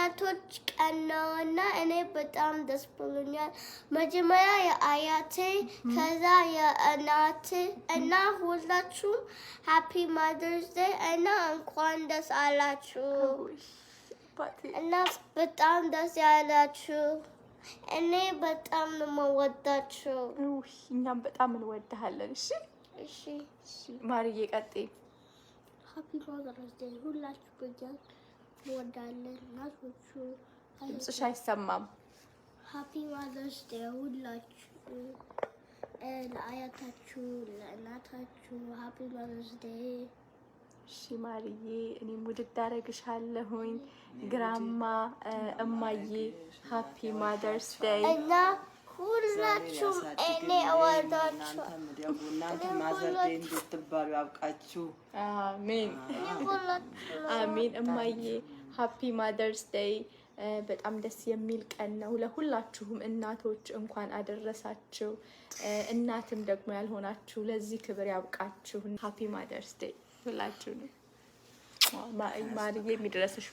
የእናቶች ቀን ነውና እኔ በጣም ደስ ብሎኛል። መጀመሪያ የአያቴ ከዛ የእናቴ እና ሁላችሁም ሃፒ ማዘርስ ዴይ እና እንኳን ደስ አላችሁ እና በጣም ደስ ያላችሁ። እኔ በጣም ነው የምወዳችሁ። እኛም በጣም እንወድሃለን። እሺ እሺ ማርዬ ቀጥይ። ሃፒ ማዘርስ ዴይ ሁላችሁ በጃን እንወዳለን። እናቶቹ ድምፅሽ አይሰማም። ሃፒ ማዘርስ ዴይ ሁላችሁ ለአያታችሁ ለእናታችሁ ሃፒ ማዘርስ ዴይ። እሺ ማርዬ እኔም ውድድ አደርግሻለሁኝ። ግራማ እማዬ ሃፒ ማዘርስ ዴይ እና ሁላችሁም እኔ እወዳችሁ። እናንተ ማዘር ዴይ እንድትባሉ ያብቃችሁ። አሜን አሜን። እማዬ ሃፒ ማዘርስ ዴይ። በጣም ደስ የሚል ቀን ነው። ለሁላችሁም እናቶች እንኳን አደረሳችሁ። እናትም ደግሞ ያልሆናችሁ ለዚህ ክብር ያብቃችሁ። ሃፒ ማዘርስ ዴይ ሁላችሁንም። ማርዬ የሚደረስሽ